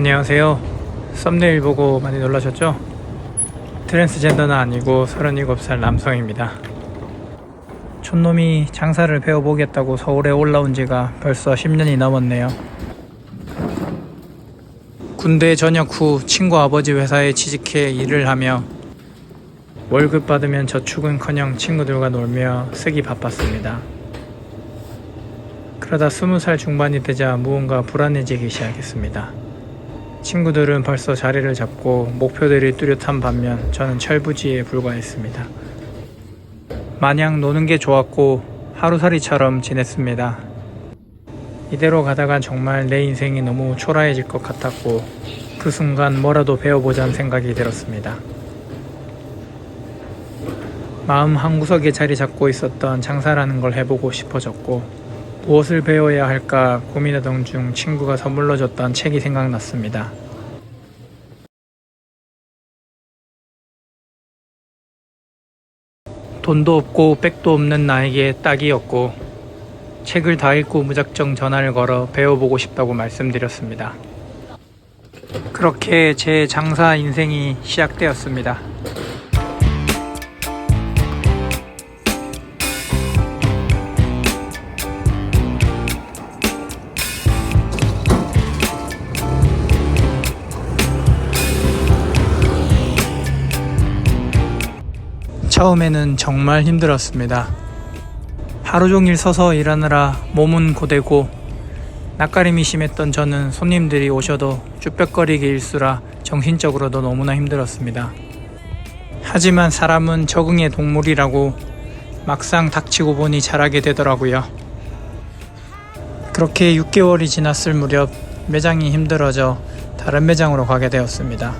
안녕하세요. 썸네일 보고 많이 놀라셨죠? 트랜스젠더는 아니고 37살 남성입니다. 촌놈이 장사를 배워보겠다고 서울에 올라온 지가 벌써 10년이 넘었네요. 군대 전역 후 친구 아버지 회사에 취직해 일을 하며 월급 받으면 저축은커녕 친구들과 놀며 쓰기 바빴습니다. 그러다 20살 중반이 되자 무언가 불안해지기 시작했습니다. 친구들은 벌써 자리를 잡고 목표들이 뚜렷한 반면 저는 철부지에 불과했습니다. 마냥 노는 게 좋았고 하루살이처럼 지냈습니다. 이대로 가다가 정말 내 인생이 너무 초라해질 것 같았고 그 순간 뭐라도 배워보자는 생각이 들었습니다. 마음 한구석에 자리 잡고 있었던 장사라는 걸 해보고 싶어졌고 무엇을 배워야 할까 고민하던 중 친구가 선물로 줬던 책이 생각났습니다. 돈도 없고 백도 없는 나에게 딱이었고 책을 다 읽고 무작정 전화를 걸어 배워보고 싶다고 말씀드렸습니다. 그렇게 제 장사 인생이 시작되었습니다. 처음에는 정말 힘들었습니다. 하루 종일 서서 일하느라 몸은 고되고 낯가림이 심했던 저는 손님들이 오셔도 쭈뼛거리게 일수라 정신적으로도 너무나 힘들었습니다. 하지만 사람은 적응의 동물이라고 막상 닥치고 보니 잘하게 되더라고요. 그렇게 6개월이 지났을 무렵 매장이 힘들어져 다른 매장으로 가게 되었습니다.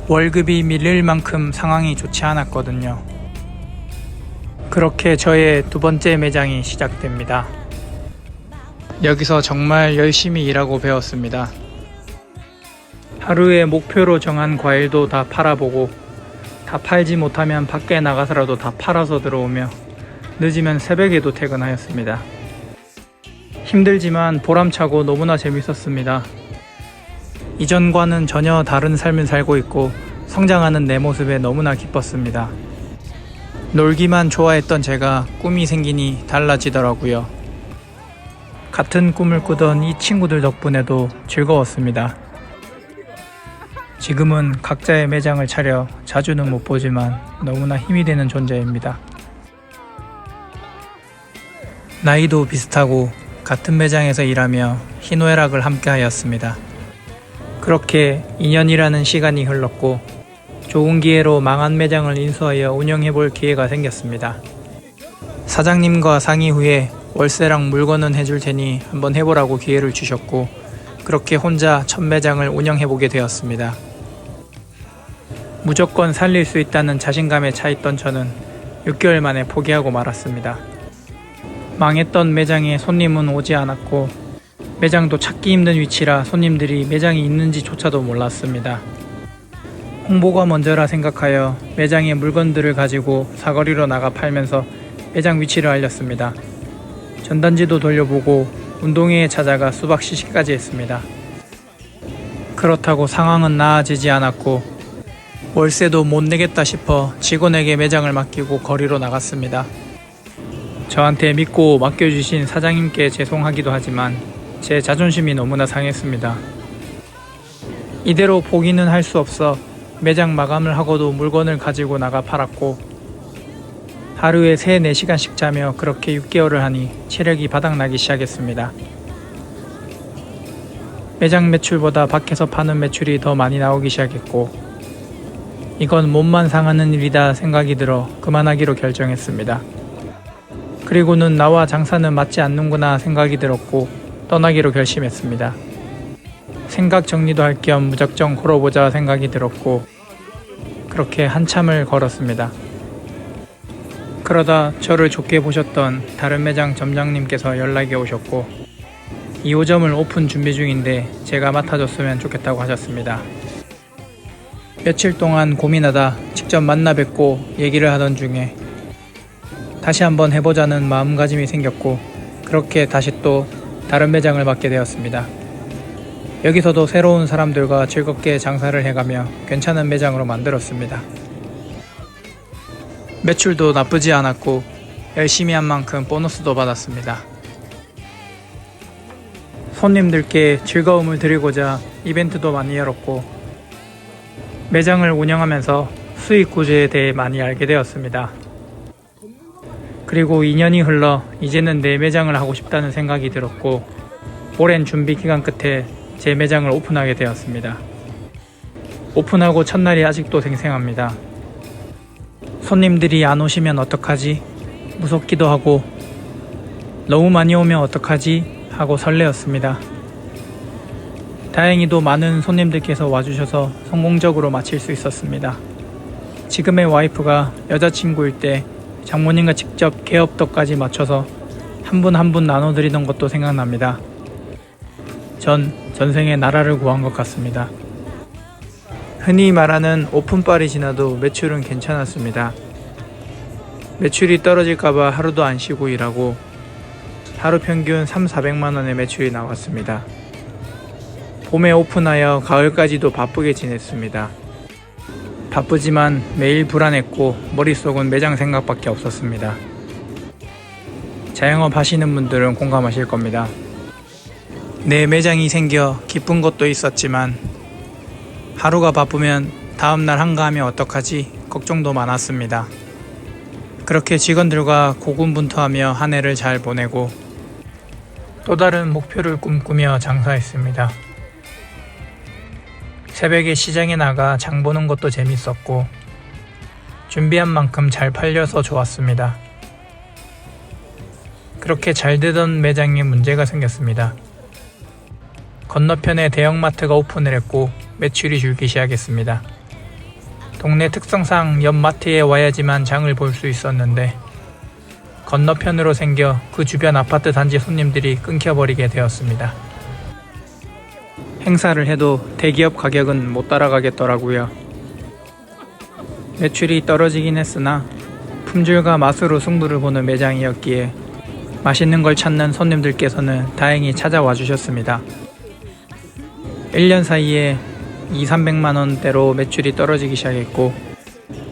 월급이 밀릴 만큼 상황이 좋지 않았거든요. 그렇게 저의 두 번째 매장이 시작됩니다. 여기서 정말 열심히 일하고 배웠습니다. 하루에 목표로 정한 과일도 다 팔아보고 다 팔지 못하면 밖에 나가서라도 다 팔아서 들어오며 늦으면 새벽에도 퇴근하였습니다. 힘들지만 보람차고 너무나 재밌었습니다. 이전과는 전혀 다른 삶을 살고 있고 성장하는 내 모습에 너무나 기뻤습니다. 놀기만 좋아했던 제가 꿈이 생기니 달라지더라고요. 같은 꿈을 꾸던 이 친구들 덕분에도 즐거웠습니다. 지금은 각자의 매장을 차려 자주는 못 보지만 너무나 힘이 되는 존재입니다. 나이도 비슷하고 같은 매장에서 일하며 희노애락을 함께 하였습니다. 그렇게 2년이라는 시간이 흘렀고 좋은 기회로 망한 매장을 인수하여 운영해볼 기회가 생겼습니다. 사장님과 상의 후에 월세랑 물건은 해줄 테니 한번 해보라고 기회를 주셨고 그렇게 혼자 첫 매장을 운영해보게 되었습니다. 무조건 살릴 수 있다는 자신감에 차있던 저는 6개월 만에 포기하고 말았습니다. 망했던 매장에 손님은 오지 않았고 매장도 찾기 힘든 위치라 손님들이 매장이 있는지조차도 몰랐습니다. 홍보가 먼저라 생각하여 매장의 물건들을 가지고 사거리로 나가 팔면서 매장 위치를 알렸습니다. 전단지도 돌려보고 운동회에 찾아가 수박 시식까지 했습니다. 그렇다고 상황은 나아지지 않았고 월세도 못 내겠다 싶어 직원에게 매장을 맡기고 거리로 나갔습니다. 저한테 믿고 맡겨주신 사장님께 죄송하기도 하지만 제 자존심이 너무나 상했습니다. 이대로 포기는 할 수 없어 매장 마감을 하고도 물건을 가지고 나가 팔았고 하루에 3-4시간씩 자며 그렇게 6개월을 하니 체력이 바닥나기 시작했습니다. 매장 매출보다 밖에서 파는 매출이 더 많이 나오기 시작했고 이건 몸만 상하는 일이다 생각이 들어 그만하기로 결정했습니다. 그리고는 나와 장사는 맞지 않는구나 생각이 들었고 떠나기로 결심했습니다. 생각 정리도 할 겸 무작정 걸어보자 생각이 들었고 그렇게 한참을 걸었습니다. 그러다 저를 좋게 보셨던 다른 매장 점장님께서 연락이 오셨고 2호점을 오픈 준비 중인데 제가 맡아줬으면 좋겠다고 하셨습니다. 며칠 동안 고민하다 직접 만나 뵙고 얘기를 하던 중에 다시 한번 해보자는 마음가짐이 생겼고 그렇게 다시 또 다른 매장을 맡게 되었습니다. 여기서도 새로운 사람들과 즐겁게 장사를 해가며 괜찮은 매장으로 만들었습니다. 매출도 나쁘지 않았고 열심히 한 만큼 보너스도 받았습니다. 손님들께 즐거움을 드리고자 이벤트도 많이 열었고 매장을 운영하면서 수익 구조에 대해 많이 알게 되었습니다. 그리고 2년이 흘러 이제는 내 매장을 하고 싶다는 생각이 들었고 오랜 준비 기간 끝에 제 매장을 오픈하게 되었습니다. 오픈하고 첫날이 아직도 생생합니다. 손님들이 안 오시면 어떡하지? 무섭기도 하고 너무 많이 오면 어떡하지? 하고 설레었습니다. 다행히도 많은 손님들께서 와주셔서 성공적으로 마칠 수 있었습니다. 지금의 와이프가 여자친구일 때 장모님과 직접 개업도까지 맞춰서 한 분 한 분 나눠드리던 것도 생각납니다. 전 전생에 나라를 구한 것 같습니다. 흔히 말하는 오픈빨이 지나도 매출은 괜찮았습니다. 매출이 떨어질까봐 하루도 안 쉬고 일하고 하루 평균 3,400만원의 매출이 나왔습니다. 봄에 오픈하여 가을까지도 바쁘게 지냈습니다. 바쁘지만 매일 불안했고 머릿속은 매장 생각밖에 없었습니다. 자영업 하시는 분들은 공감하실 겁니다. 내 매장이 생겨 기쁜 것도 있었지만 하루가 바쁘면 다음날 한가하면 어떡하지 걱정도 많았습니다. 그렇게 직원들과 고군분투하며 한 해를 잘 보내고 또 다른 목표를 꿈꾸며 장사했습니다. 새벽에 시장에 나가 장 보는 것도 재밌었고 준비한 만큼 잘 팔려서 좋았습니다. 그렇게 잘 되던 매장에 문제가 생겼습니다. 건너편에 대형마트가 오픈을 했고 매출이 줄기 시작했습니다. 동네 특성상 옆 마트에 와야지만 장을 볼 수 있었는데 건너편으로 생겨 그 주변 아파트 단지 손님들이 끊겨버리게 되었습니다. 행사를 해도 대기업 가격은 못 따라가겠더라고요. 매출이 떨어지긴 했으나 품질과 맛으로 승부를 보는 매장이었기에 맛있는 걸 찾는 손님들께서는 다행히 찾아와 주셨습니다. 1년 사이에 2,300만원대로 매출이 떨어지기 시작했고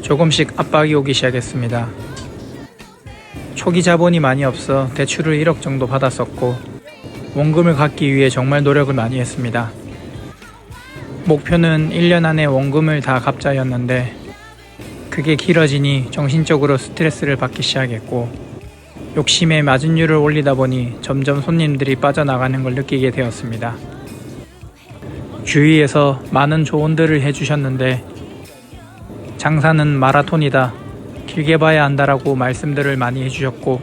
조금씩 압박이 오기 시작했습니다. 초기 자본이 많이 없어 대출을 1억 정도 받았었고 원금을 갚기 위해 정말 노력을 많이 했습니다. 목표는 1년 안에 원금을 다 갚자였는데 그게 길어지니 정신적으로 스트레스를 받기 시작했고 욕심에 마진율을 올리다 보니 점점 손님들이 빠져나가는 걸 느끼게 되었습니다. 주위에서 많은 조언들을 해주셨는데 장사는 마라톤이다, 길게 봐야 한다라고 말씀들을 많이 해주셨고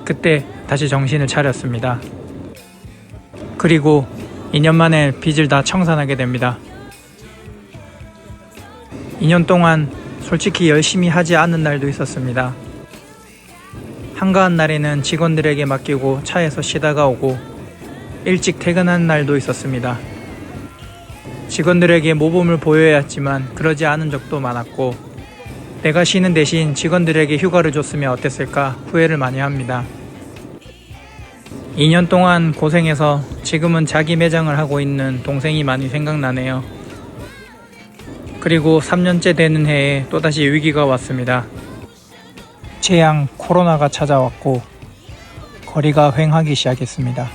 그때 다시 정신을 차렸습니다. 그리고 2년 만에 빚을 다 청산하게 됩니다. 2년 동안 솔직히 열심히 하지 않은 날도 있었습니다. 한가한 날에는 직원들에게 맡기고 차에서 쉬다가 오고 일찍 퇴근한 날도 있었습니다. 직원들에게 모범을 보여야 했지만 그러지 않은 적도 많았고 내가 쉬는 대신 직원들에게 휴가를 줬으면 어땠을까 후회를 많이 합니다. 2년 동안 고생해서 지금은 자기 매장을 하고 있는 동생이 많이 생각나네요. 그리고 3년째 되는 해에 또다시 위기가 왔습니다. 재앙 코로나가 찾아왔고 거리가 횡하기 시작했습니다.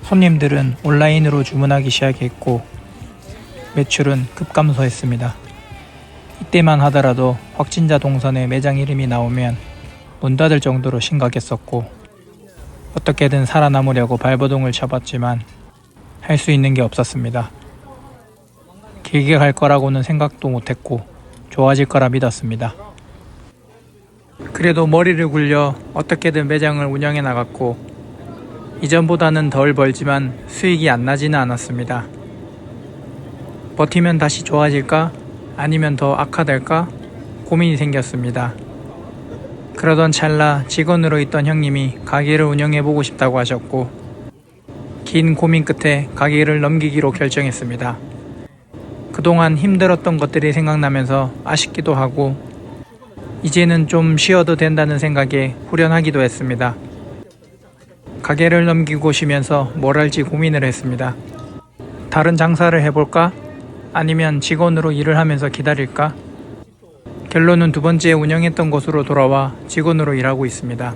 손님들은 온라인으로 주문하기 시작했고 매출은 급감소했습니다. 이때만 하더라도 확진자 동선에 매장 이름이 나오면 문 닫을 정도로 심각했었고 어떻게든 살아남으려고 발버둥을 쳐봤지만 할 수 있는 게 없었습니다. 길게 갈 거라고는 생각도 못했고 좋아질 거라 믿었습니다. 그래도 머리를 굴려 어떻게든 매장을 운영해 나갔고 이전보다는 덜 벌지만 수익이 안 나지는 않았습니다. 버티면 다시 좋아질까? 아니면 더 악화될까? 고민이 생겼습니다. 그러던 찰나 직원으로 있던 형님이 가게를 운영해보고 싶다고 하셨고 긴 고민 끝에 가게를 넘기기로 결정했습니다. 그동안 힘들었던 것들이 생각나면서 아쉽기도 하고 이제는 좀 쉬어도 된다는 생각에 후련하기도 했습니다. 가게를 넘기고 쉬면서 뭘 할지 고민을 했습니다. 다른 장사를 해볼까? 아니면 직원으로 일을 하면서 기다릴까? 결론은 두 번째 운영했던 곳으로 돌아와 직원으로 일하고 있습니다.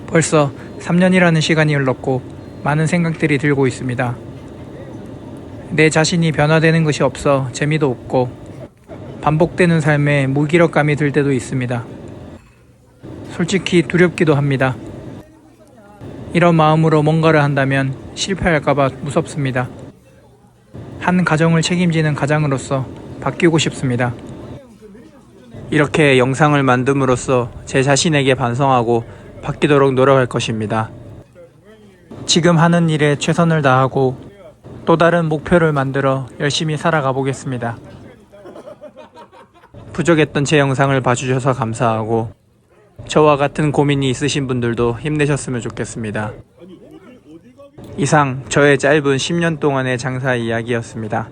벌써 3년이라는 시간이 흘렀고 많은 생각들이 들고 있습니다. 내 자신이 변화되는 것이 없어 재미도 없고 반복되는 삶에 무기력감이 들 때도 있습니다. 솔직히 두렵기도 합니다. 이런 마음으로 뭔가를 한다면 실패할까봐 무섭습니다. 한 가정을 책임지는 가장으로서 바뀌고 싶습니다. 이렇게 영상을 만듦으로써 제 자신에게 반성하고 바뀌도록 노력할 것입니다. 지금 하는 일에 최선을 다하고 또 다른 목표를 만들어 열심히 살아가 보겠습니다. 부족했던 제 영상을 봐주셔서 감사하고 저와 같은 고민이 있으신 분들도 힘내셨으면 좋겠습니다. 이상 저의 짧은 10년 동안의 장사 이야기였습니다.